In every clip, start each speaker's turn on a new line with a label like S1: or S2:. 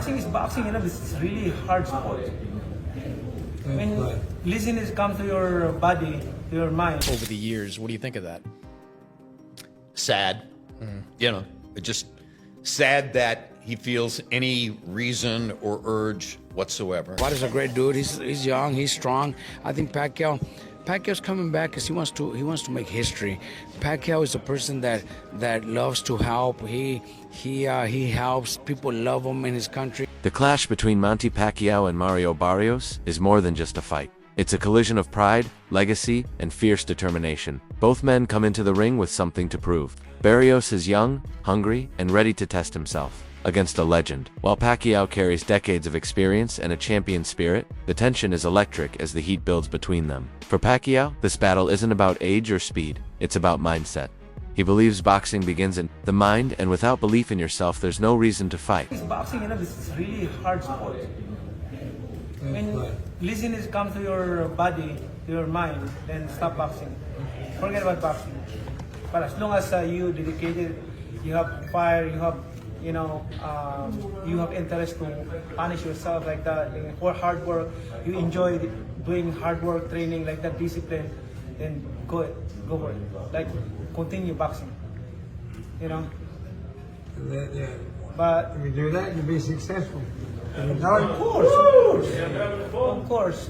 S1: boxing is boxing, it's really hard sport. When laziness comes to your body, to your mind.
S2: Over the years, what do you think of that?
S3: Sad. Just sad that he feels any reason or urge whatsoever.
S4: Barrios is a great dude. He's young. He's strong. I think Pacquiao's coming back because he wants to make history. Pacquiao is a person that loves to help. He helps. People love him in his country.
S5: The clash between Manny Pacquiao and Mario Barrios is more than just a fight. It's a collision of pride, legacy, and fierce determination. Both men come into the ring with something to prove. Barrios is young, hungry, and ready to test himself against a legend. While Pacquiao carries decades of experience and a champion spirit, the tension is electric as the heat builds between them. For Pacquiao, this battle isn't about age or speed, it's about mindset. He believes boxing begins in the mind, and without belief in yourself, there's no reason to fight.
S1: Boxing, it's really hard sport. When laziness comes to your body, to your mind, then stop boxing. Forget about boxing. But as long as you dedicated, you have fire, you have you have interest to punish yourself like that, for hard work, you enjoy doing hard work, training like that, discipline, then go for it. Like, continue boxing,
S6: Yeah.
S1: But
S6: if you do that, you'll be successful.
S1: Of course.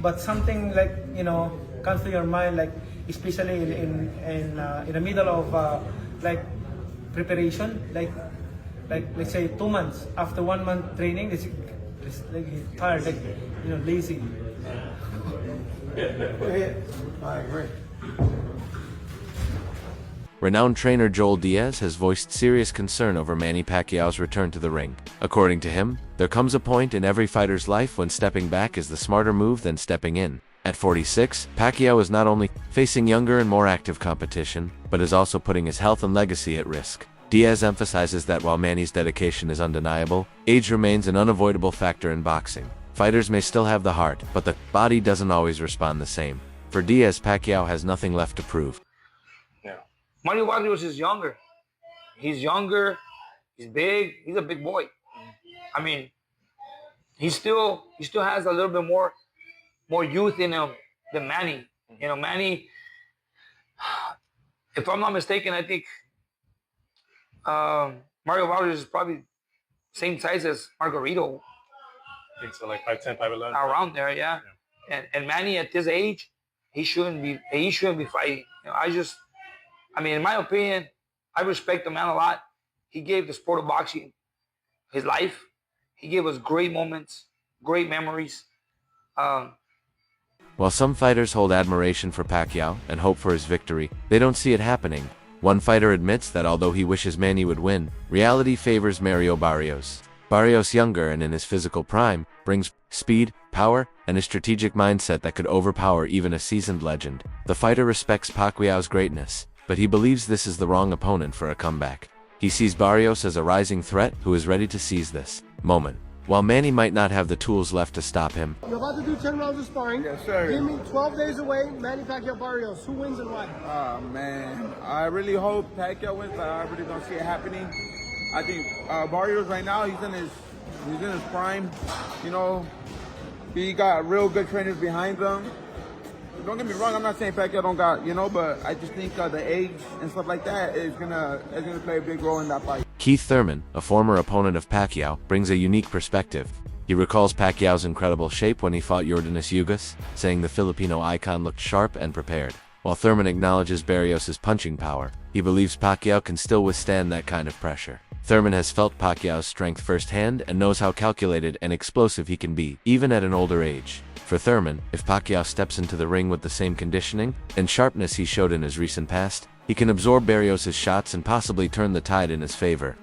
S1: But something like, comes to your mind, like especially in the middle of like preparation, like let's say 2 months after 1 month training, it's like tired, like lazy.
S6: I agree.
S5: Renowned trainer Joel Diaz has voiced serious concern over Manny Pacquiao's return to the ring. According to him, there comes a point in every fighter's life when stepping back is the smarter move than stepping in. At 46, Pacquiao is not only facing younger and more active competition, but is also putting his health and legacy at risk. Diaz emphasizes that while Manny's dedication is undeniable, age remains an unavoidable factor in boxing. Fighters may still have the heart, but the body doesn't always respond the same. For Diaz, Pacquiao has nothing left to prove.
S7: Mario Barrios is younger. He's younger. He's big. He's a big boy. I mean, he still has a little bit more youth in him than Manny. Manny, if I'm not mistaken, I think Mario Barrios is probably same size as Margarito.
S8: I think so, like 5'10", 5'11".
S7: Around there, yeah. And Manny at this age, he shouldn't be fighting. In my opinion, I respect the man a lot. He gave the sport of boxing his life. He gave us great moments, great memories.
S5: While some fighters hold admiration for Pacquiao and hope for his victory, they don't see it happening. One fighter admits that although he wishes Manny would win, reality favors Mario Barrios. Barrios, younger and in his physical prime, brings speed, power, and a strategic mindset that could overpower even a seasoned legend. The fighter respects Pacquiao's greatness, but he believes this is the wrong opponent for a comeback. He sees Barrios as a rising threat who is ready to seize this moment. While Manny might not have the tools left to stop him,
S9: You're about to do 10 rounds of sparring.
S6: Yes, sir.
S9: Give me 12 days away, Manny Pacquiao Barrios. Who wins and why?
S6: Oh, man. I really hope Pacquiao wins, but I really don't see it happening. I think Barrios right now, he's in his prime. He got real good trainers behind him. Don't get me wrong, I'm not saying Pacquiao don't got, but I just think the age and stuff like that is gonna play a big role in that fight.
S5: Keith Thurman, a former opponent of Pacquiao, brings a unique perspective. He recalls Pacquiao's incredible shape when he fought Yordenis Ugas, saying the Filipino icon looked sharp and prepared. While Thurman acknowledges Barrios' punching power, he believes Pacquiao can still withstand that kind of pressure. Thurman has felt Pacquiao's strength firsthand and knows how calculated and explosive he can be, even at an older age. For Thurman, if Pacquiao steps into the ring with the same conditioning and sharpness he showed in his recent past, he can absorb Barrios' shots and possibly turn the tide in his favor.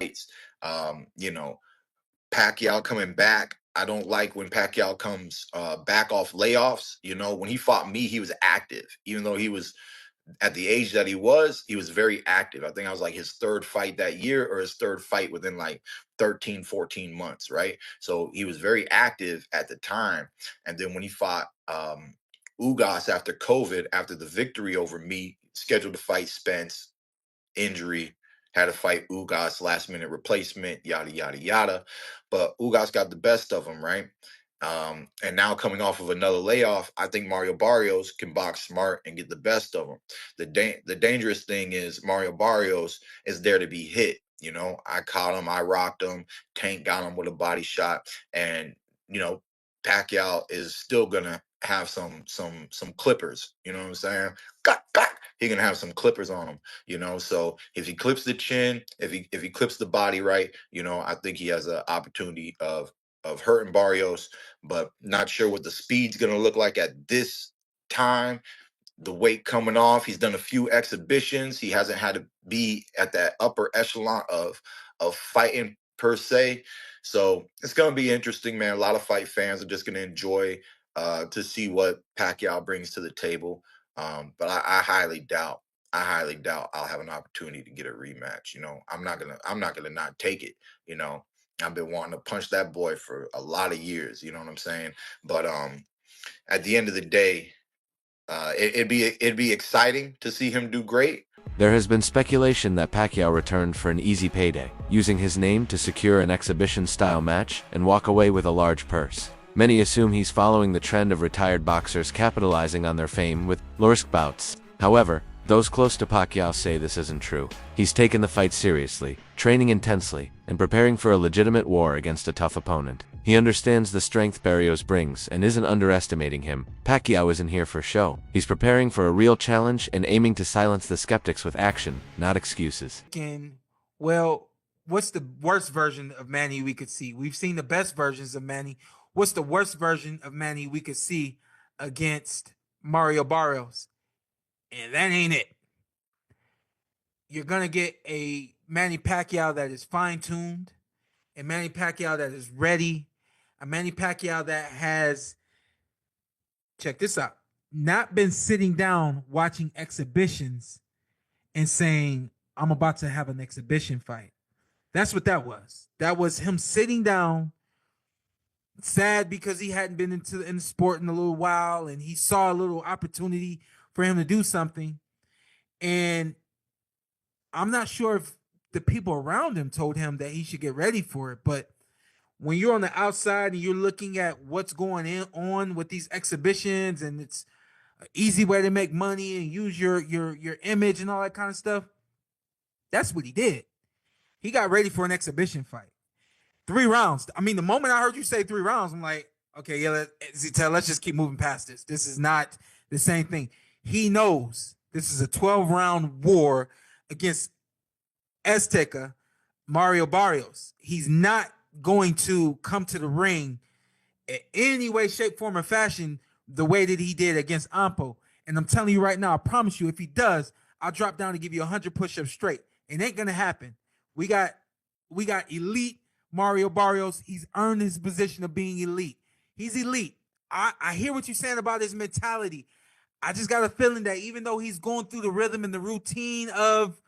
S10: Pacquiao coming back, I don't like when Pacquiao comes back off layoffs. When he fought me, he was active. Even though he was at the age that he was very active. I think I was like his third fight that year or his third fight within like 13, 14 months, right? So he was very active at the time. And then when he fought Ugas after COVID, after the victory over me, scheduled to fight Spence, injury, had to fight Ugas, last minute replacement, yada yada yada. But Ugas got the best of him, right? And now coming off of another layoff, I think Mario Barrios can box smart and get the best of him. The dangerous thing is Mario Barrios is there to be hit. You know, I caught him, I rocked him, Tank got him with a body shot, and you know, Pacquiao is still gonna have some clippers. You know what I'm saying? Got back. He gonna have some clippers on him. You know, so if he clips the chin, if he clips the body right, you know, I think he has an opportunity of hurting Barrios, but not sure what the speed's gonna look like at this time. The weight coming off, he's done a few exhibitions. He hasn't had to be at that upper echelon of fighting per se. So it's gonna be interesting, man. A lot of fight fans are just gonna enjoy to see what Pacquiao brings to the table. But I highly doubt. I highly doubt I'll have an opportunity to get a rematch. You know, I'm not gonna not take it. You know, I've been wanting to punch that boy for a lot of years. You know what I'm saying? But at the end of the day, it'd be exciting to see him do great.
S5: There has been speculation that Pacquiao returned for an easy payday, using his name to secure an exhibition-style match and walk away with a large purse. Many assume he's following the trend of retired boxers capitalizing on their fame with Lursk bouts. However, those close to Pacquiao say this isn't true. He's taken the fight seriously, training intensely, and preparing for a legitimate war against a tough opponent. He understands the strength Barrios brings and isn't underestimating him. Pacquiao isn't here for show. He's preparing for a real challenge and aiming to silence the skeptics with action, not excuses.
S11: Well, what's the worst version of Manny we could see? We've seen the best versions of Manny. What's the worst version of Manny we could see against Mario Barrios? And that ain't it. You're going to get a Manny Pacquiao that is fine-tuned, a Manny Pacquiao that is ready, a Manny Pacquiao that has, check this out, not been sitting down watching exhibitions and saying, I'm about to have an exhibition fight. That's what that was. That was him sitting down, sad because he hadn't been in the sport in a little while, and he saw a little opportunity for him to do something. And I'm not sure if the people around him told him that he should get ready for it, but when you're on the outside and you're looking at what's going on with these exhibitions, and it's an easy way to make money and use your image and all that kind of stuff, that's what he did. He got ready for an exhibition fight. 3 rounds. I mean, the moment I heard you say 3 rounds, I'm like, okay, yeah, let's just keep moving past this. This is not the same thing. He knows this is a 12-round war against Azteca Mario Barrios. He's not going to come to the ring in any way, shape, form, or fashion the way that he did against Ampo. And I'm telling you right now, I promise you, if he does, I'll drop down to give you 100 push-ups straight. It ain't gonna happen. We got elite Mario Barrios. He's earned his position of being elite. He's elite. I hear what you're saying about his mentality. I just got a feeling that even though he's going through the rhythm and the routine of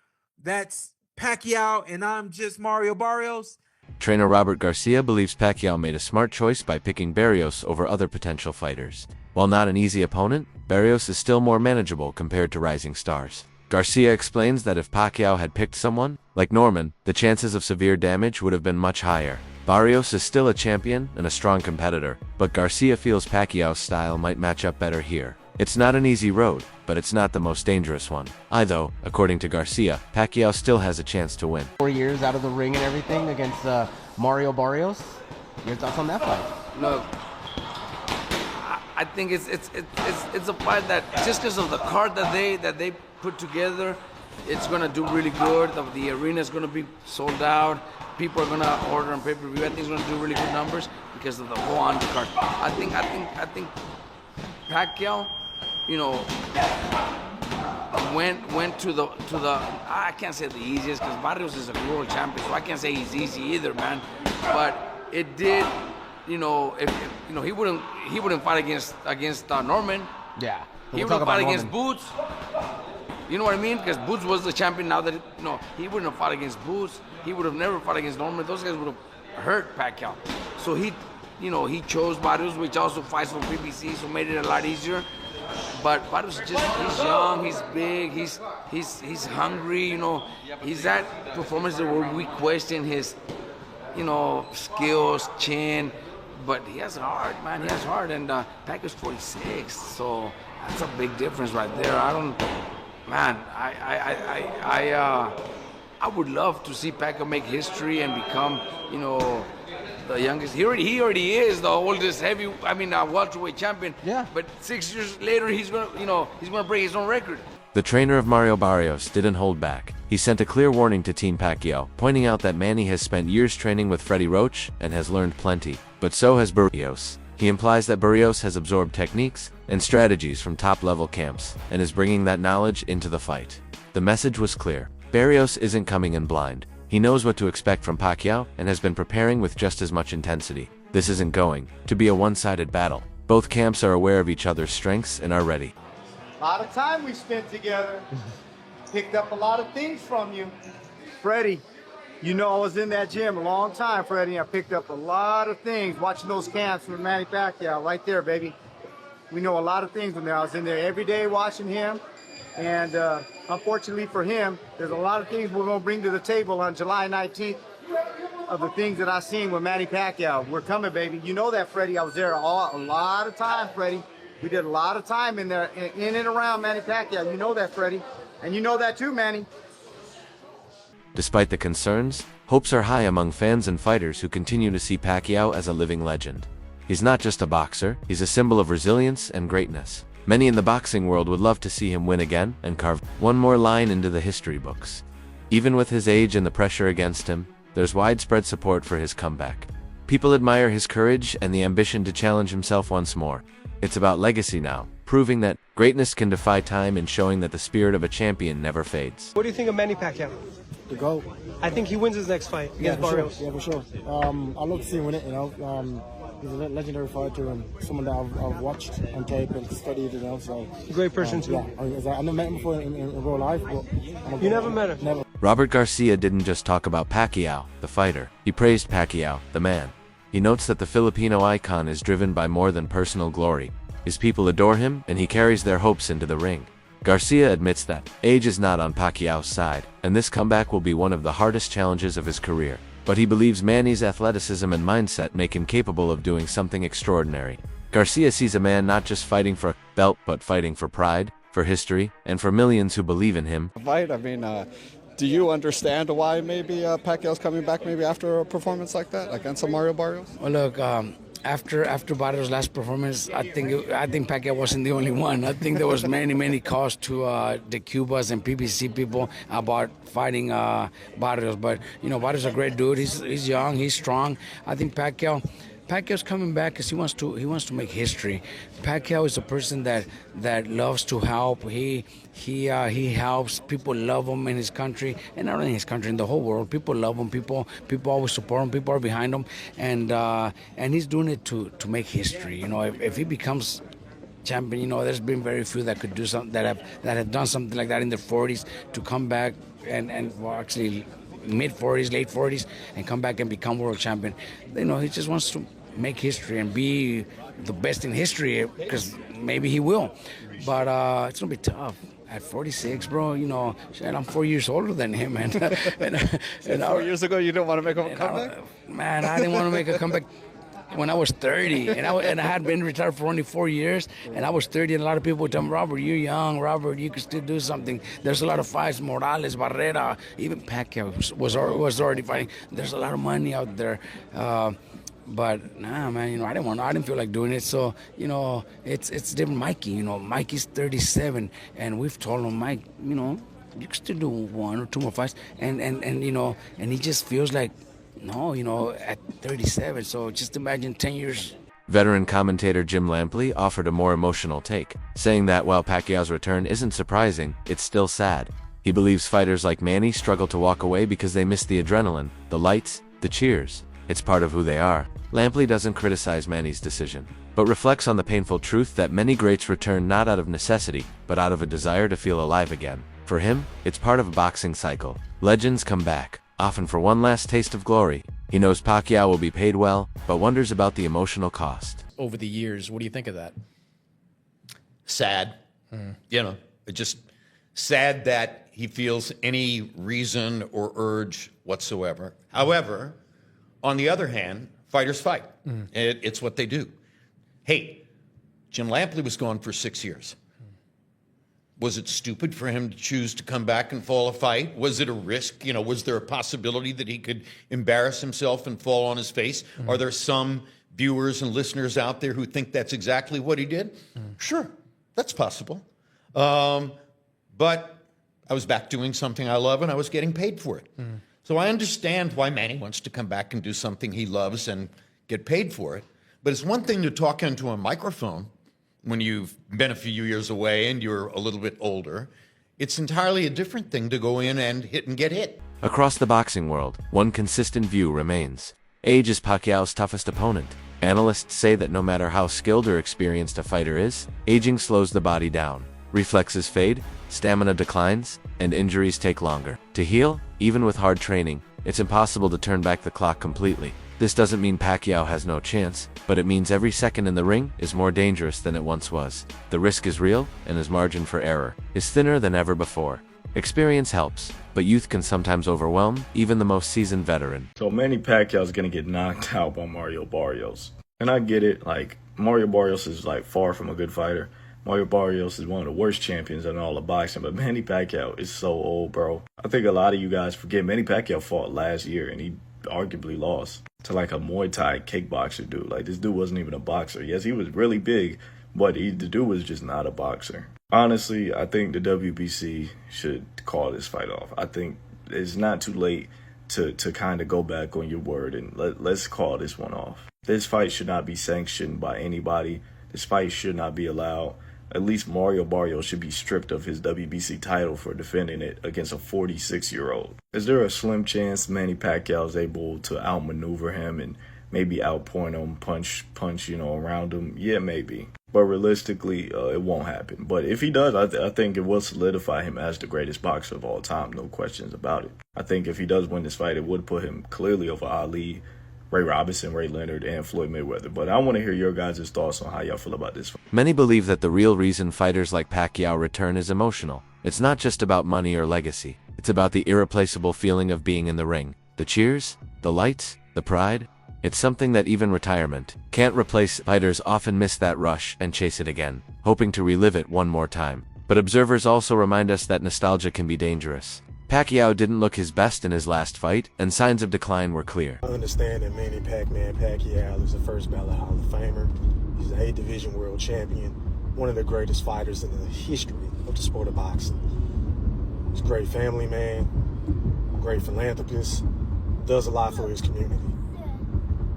S11: that's Pacquiao and I'm just Mario Barrios.
S5: Trainer Robert Garcia believes Pacquiao made a smart choice by picking Barrios over other potential fighters. While not an easy opponent, Barrios is still more manageable compared to rising stars. Garcia explains that if Pacquiao had picked someone, like Norman, the chances of severe damage would have been much higher. Barrios is still a champion and a strong competitor, but Garcia feels Pacquiao's style might match up better here. It's not an easy road, but it's not the most dangerous one. Though, according to Garcia, Pacquiao still has a chance to win.
S12: 4 years out of the ring and everything against Mario Barrios. Your thoughts on that fight?
S4: Look, I think it's a fight that just because of the card that they put together, it's gonna do really good. The arena is gonna be sold out. People are gonna order on pay-per-view. I think it's gonna do really good numbers because of the whole undercard. I think Pacquiao, you know, went to the I can't say the easiest because Barrios is a world champion, so I can't say he's easy either, man. But it did, you know, if you know he wouldn't fight against Norman.
S12: Yeah,
S4: he wouldn't fight against Boots. You know what I mean? Because Boots was the champion. Now that he wouldn't have fought against Boots. He would have never fought against Norman. Those guys would have hurt Pacquiao. So he chose Barrios, which also fights for PBC, so made it a lot easier. But Barrios he's young, he's big, he's hungry, you know. He's that performance where we question his, you know, skills, chin, but he has heart, man. He has heart, and Pacquiao's 46, so that's a big difference right there. I would love to see Pacquiao make history and become, you know, the youngest. He already is the oldest welterweight champion.
S12: Yeah.
S4: But 6 years later, he's gonna break his own record.
S5: The trainer of Mario Barrios didn't hold back. He sent a clear warning to Team Pacquiao, pointing out that Manny has spent years training with Freddie Roach and has learned plenty. But so has Barrios. He implies that Barrios has absorbed techniques and strategies from top-level camps and is bringing that knowledge into the fight. The message was clear. Barrios isn't coming in blind. He knows what to expect from Pacquiao and has been preparing with just as much intensity. This isn't going to be a one-sided battle. Both camps are aware of each other's strengths and are ready.
S9: A lot of time we spent together. Picked up a lot of things from you. Freddie, you know I was in that gym a long time, Freddie. I picked up a lot of things watching those camps with Manny Pacquiao right there, baby. We know a lot of things from there. I was in there every day watching him. And unfortunately for him, there's a lot of things we're going to bring to the table on July 19th of the things that I've seen with Manny Pacquiao. We're coming, baby. You know that, Freddie. I was there a lot of time, Freddie. We did a lot of time in there, in and around Manny Pacquiao. You know that, Freddie. And you know that too, Manny.
S5: Despite the concerns, hopes are high among fans and fighters who continue to see Pacquiao as a living legend. He's not just a boxer, he's a symbol of resilience and greatness. Many in the boxing world would love to see him win again and carve one more line into the history books. Even with his age and the pressure against him, there's widespread support for his comeback. People admire his courage and the ambition to challenge himself once more. It's about legacy now, proving that greatness can defy time and showing that the spirit of a champion never fades.
S9: What do you think of Manny Pacquiao?
S13: The GOAT.
S9: I think he wins his next fight against Barrios.
S13: Yeah, for sure. I love to see him win it, you know. He's a legendary fighter and someone that I've watched on tape and studied, you know. So
S9: Great person too.
S13: Yeah, I never met him before in real life, but
S9: you never met him.
S13: Never.
S5: Robert Garcia didn't just talk about Pacquiao, the fighter. He praised Pacquiao, the man. He notes that the Filipino icon is driven by more than personal glory. His people adore him, and he carries their hopes into the ring. Garcia admits that age is not on Pacquiao's side, and this comeback will be one of the hardest challenges of his career. But he believes Manny's athleticism and mindset make him capable of doing something extraordinary. Garcia sees a man not just fighting for a belt, but fighting for pride, for history, and for millions who believe in him.
S14: Fight, I mean, do you understand why maybe Pacquiao's coming back maybe after a performance like that against a Mario Barrios?
S4: Well, look, after Barrios' last performance, I think Pacquiao wasn't the only one. I think there was many calls to the Cubas and PBC people about fighting Barrios. But you know, Barrios is a great dude. He's young, he's strong. I think Pacquiao's coming back because he wants to make history. Pacquiao is a person that loves to help. He helps. People love him in his country, and not only in his country, in the whole world. People love him. People always support him. People are behind him, and he's doing it to make history. You know, if he becomes champion, you know, there's been very few that could do something that have done something like that in their 40s to come back and well, actually mid-40s, late 40s, and come back and become world champion. You know, he just wants to make history and be the best in history, because maybe he will. But it's gonna be tough. At 46, bro, you know, shit, I'm 4 years older than him, and
S14: 4 years ago, you didn't want to make a comeback?
S4: Man, I didn't want to make a comeback when I was 30, and I had been retired for only 4 years, and I was 30, and a lot of people would tell me, Robert, you're young, Robert, you can still do something. There's a lot of fights, Morales, Barrera, even Pacquiao was already fighting. There's a lot of money out there. But nah, man, you know, I didn't feel like doing it. So, you know, it's different. Mikey, you know, Mikey's 37, and we've told him, Mike, you know, you can still do 1 or 2 more fights, and you know, and he just feels like, no, you know, at 37. So just imagine 10 years.
S5: Veteran commentator Jim Lampley offered a more emotional take, saying that while Pacquiao's return isn't surprising, it's still sad. He believes fighters like Manny struggle to walk away because they miss the adrenaline, the lights, the cheers. It's part of who they are. Lampley doesn't criticize Manny's decision, but reflects on the painful truth that many greats return not out of necessity, but out of a desire to feel alive again. For him, it's part of a boxing cycle. Legends come back, often for one last taste of glory. He knows Pacquiao will be paid well, but wonders about the emotional cost.
S2: Over the years, what do you think of that?
S3: Sad. You know, it's just sad that he feels any reason or urge whatsoever. However, on the other hand, fighters fight. It's what they do. Hey, Jim Lampley was gone for 6 years. Was it stupid for him to choose to come back and fall a fight? Was it a risk? You know, was there a possibility that he could embarrass himself and fall on his face? Are there some viewers and listeners out there who think that's exactly what he did? Sure, that's possible. But I was back doing something I love and I was getting paid for it. So I understand why Manny wants to come back and do something he loves and get paid for it. But it's one thing to talk into a microphone when you've been a few years away and you're a little bit older. It's entirely a different thing to go in and hit and get hit.
S5: Across the boxing world, one consistent view remains. Age is Pacquiao's toughest opponent. Analysts say that no matter how skilled or experienced a fighter is, aging slows the body down. Reflexes fade, stamina declines, and injuries take longer to heal. Even with hard training, it's impossible to turn back the clock completely. This doesn't mean Pacquiao has no chance, but it means every second in the ring is more dangerous than it once was. The risk is real, and his margin for error is thinner than ever before. Experience helps, but youth can sometimes overwhelm even the most seasoned veteran.
S15: So Manny Pacquiao is going to get knocked out by Mario Barrios. And I get it, like, Mario Barrios is, like, far from a good fighter. Mario Barrios is one of the worst champions in all of boxing, but Manny Pacquiao is so old, bro. I think a lot of you guys forget Manny Pacquiao fought last year, and he arguably lost to, like, a Muay Thai kickboxer dude. Like, this dude wasn't even a boxer. Yes, he was really big, but the dude was just not a boxer. Honestly, I think the WBC should call this fight off. I think it's not too late to kind of go back on your word and let's call this one off. This fight should not be sanctioned by anybody. This fight should not be allowed. At least Mario Barrios should be stripped of his WBC title for defending it against a 46-year-old. Is there a slim chance Manny Pacquiao is able to outmaneuver him and maybe outpoint him, punch, around him? Yeah, maybe. But realistically, it won't happen. But if he does, I think it will solidify him as the greatest boxer of all time, no questions about it. I think if he does win this fight, it would put him clearly over Ali, Ray Robinson, Ray Leonard, and Floyd Mayweather. But I want to hear your guys' thoughts on how y'all feel about this.
S5: Many believe that the real reason fighters like Pacquiao return is emotional. It's not just about money or legacy. It's about the irreplaceable feeling of being in the ring. The cheers, the lights, the pride. It's something that even retirement can't replace. Fighters often miss that rush and chase it again, hoping to relive it one more time. But observers also remind us that nostalgia can be dangerous. Pacquiao didn't look his best in his last fight, and signs of decline were clear.
S13: I understand that Manny Pacquiao is the first ballot Hall of Famer. He's an 8 division world champion, one of the greatest fighters in the history of the sport of boxing. He's a great family man, great philanthropist, does a lot for his community.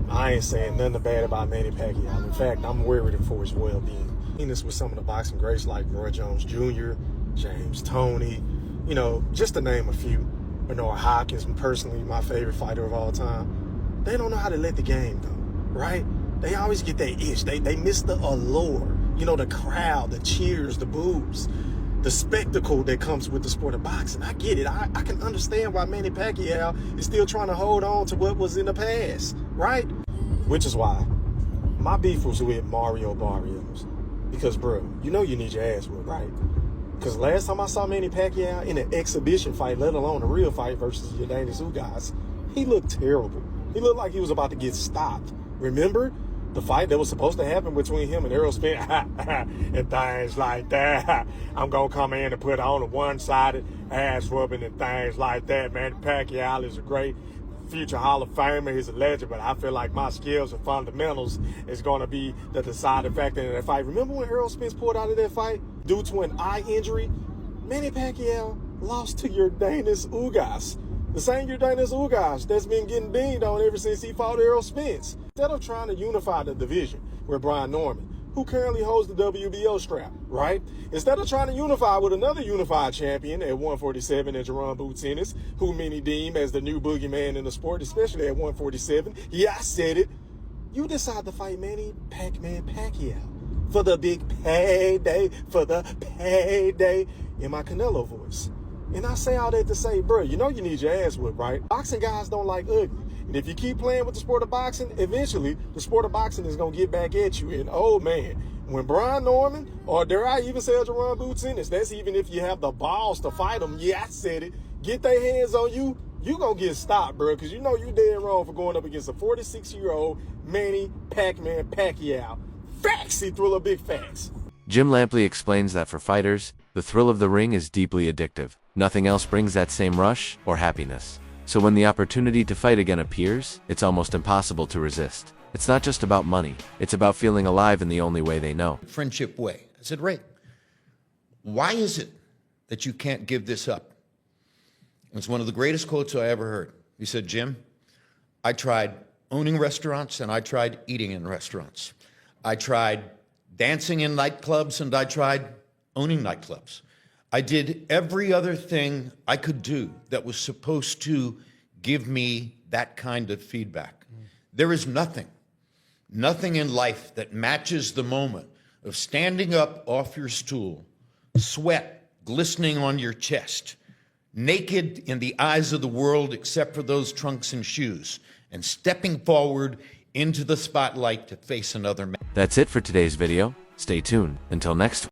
S13: I ain't saying nothing bad about Manny Pacquiao. In fact, I'm worried for his well-being. Seen this with some of the boxing greats like Roy Jones Jr., James Toney, just to name a few. Bernard Hopkins, personally my favorite fighter of all time. They don't know how to let the game go, right? They always get that itch. They miss the allure. The crowd, the cheers, the boos, the spectacle that comes with the sport of boxing. I get it. I can understand why Manny Pacquiao is still trying to hold on to what was in the past, right? Which is why my beef was with Mario Barrios. Because, bro, you need your ass whooped, right? Because last time I saw Manny Pacquiao in an exhibition fight, let alone a real fight versus Yordenis Ugas, he looked terrible. He looked like he was about to get stopped. Remember the fight that was supposed to happen between him and Errol Spence? And things like that. I'm going to come in and put on a one-sided ass whooping and things like that. Manny Pacquiao is a great future Hall of Famer. He's a legend, but I feel like my skills and fundamentals is going to be the deciding factor in that fight. Remember when Errol Spence pulled out of that fight due to an eye injury? Manny Pacquiao lost to Yordenis Ugas. The same Yordenis Ugas that's been getting dinged on ever since he fought Errol Spence. Instead of trying to unify the division with Brian Norman, who currently holds the WBO strap, right? Instead of trying to unify with another unified champion at 147 in Jerome Boots Ennis, who many deem as the new boogeyman in the sport, especially at 147. Yeah, I said it. You decide to fight Manny Pacquiao for the big payday, in my Canelo voice. And I say all that to say, bro, you need your ass whipped, right? Boxing guys don't like ugly. And if you keep playing with the sport of boxing, eventually the sport of boxing is going to get back at you. And oh man, when Brian Norman, or dare I even say Jerron Boots Ennis, that's even if you have the balls to fight them, yeah, I said it, get their hands on you, you going to get stopped, bro, because you know you dead wrong for going up against a 46-year-old Manny Pacquiao. Facts, he threw a big facts.
S5: Jim Lampley explains that for fighters, the thrill of the ring is deeply addictive. Nothing else brings that same rush or happiness. So when the opportunity to fight again appears, it's almost impossible to resist. It's not just about money. It's about feeling alive in the only way they know.
S3: Friendship way. I said, Ray, why is it that you can't give this up? It's one of the greatest quotes I ever heard. He said, Jim, I tried owning restaurants and I tried eating in restaurants. I tried dancing in nightclubs and I tried owning nightclubs. I did every other thing I could do that was supposed to give me that kind of feedback. There is nothing in life that matches the moment of standing up off your stool, sweat glistening on your chest, naked in the eyes of the world except for those trunks and shoes, and stepping forward into the spotlight to face another man.
S5: That's it for today's video. Stay tuned. Until next time.